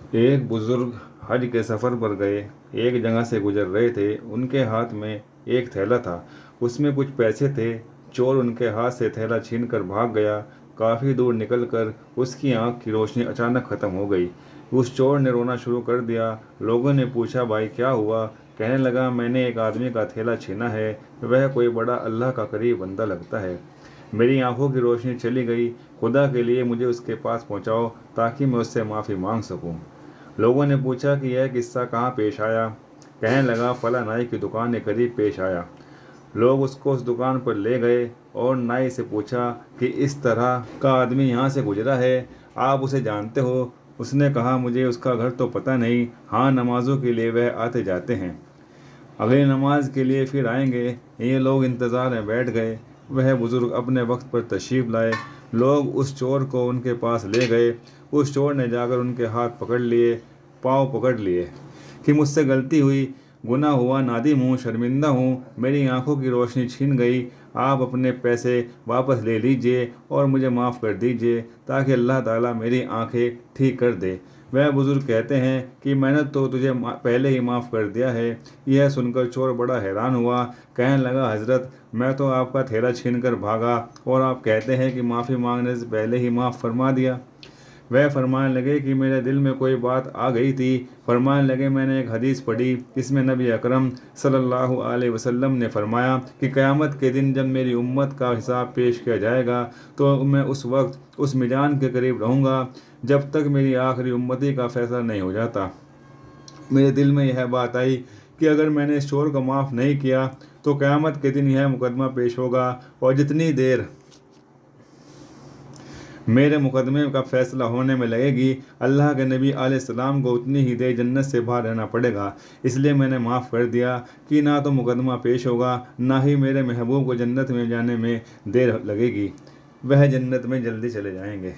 एक बुजुर्ग हज के सफ़र पर गए। एक जगह से गुजर रहे थे। उनके हाथ में एक थैला था। उसमें कुछ पैसे थे। चोर उनके हाथ से थैला छीनकर भाग गया। काफ़ी दूर निकलकर उसकी आंख की रोशनी अचानक ख़त्म हो गई। उस चोर ने रोना शुरू कर दिया। लोगों ने पूछा, भाई क्या हुआ? कहने लगा, मैंने एक आदमी का थैला छीना है। वह कोई बड़ा अल्लाह का करीब बंदा लगता है। मेरी आंखों की रोशनी चली गई। खुदा के लिए मुझे उसके पास पहुंचाओ ताकि मैं उससे माफ़ी मांग सकूं। लोगों ने पूछा कि यह किस्सा कहाँ पेश आया। कहने लगा, फला नाई की दुकान के करीब पेश आया। लोग उसको उस दुकान पर ले गए और नाई से पूछा कि इस तरह का आदमी यहाँ से गुजरा है, आप उसे जानते हो? उसने कहा, मुझे उसका घर तो पता नहीं, हाँ नमाजों के लिए वह आते जाते हैं। अगली नमाज के लिए फिर आएंगे। ये लोग इंतज़ार में बैठ गए। वह बुज़ुर्ग अपने वक्त पर तशरीफ़ लाए। लोग उस चोर को उनके पास ले गए। उस चोर ने जाकर उनके हाथ पकड़ लिए, पाँव पकड़ लिए कि मुझसे गलती हुई, गुनाह हुआ, नादिम हूँ, शर्मिंदा हूँ, मेरी आंखों की रोशनी छीन गई। आप अपने पैसे वापस ले लीजिए और मुझे माफ़ कर दीजिए ताकि अल्लाह ताला मेरी आंखें ठीक कर दे। वह बुज़ुर्ग कहते हैं कि मैंने तो तुझे पहले ही माफ़ कर दिया है। यह सुनकर चोर बड़ा हैरान हुआ। कहने लगा, हज़रत मैं तो आपका थैला छीन कर भागा और आप कहते हैं कि माफ़ी मांगने से पहले ही माफ़ फरमा दिया। वह फरमाने लगे कि मेरे दिल में कोई बात आ गई थी। फरमाने लगे, मैंने एक हदीस पढ़ी, इसमें नबी अकरम सल्लल्लाहु अलैहि वसल्लम ने फरमाया कि क़यामत के दिन जब मेरी उम्मत का हिसाब पेश किया जाएगा तो मैं उस वक्त उस मीज़ान के करीब रहूँगा जब तक मेरी आखिरी उम्मती का फ़ैसला नहीं हो जाता। मेरे दिल में यह बात आई कि अगर मैंने इस चोर को माफ़ नहीं किया तो क़यामत के दिन यह मुकदमा पेश होगा और जितनी देर मेरे मुकदमे का फ़ैसला होने में लगेगी, अल्लाह के नबी अलैहिस्सलाम को उतनी ही देर जन्नत से बाहर रहना पड़ेगा। इसलिए मैंने माफ़ कर दिया कि ना तो मुकदमा पेश होगा, ना ही मेरे महबूब को जन्नत में जाने में देर लगेगी। वह जन्नत में जल्दी चले जाएंगे।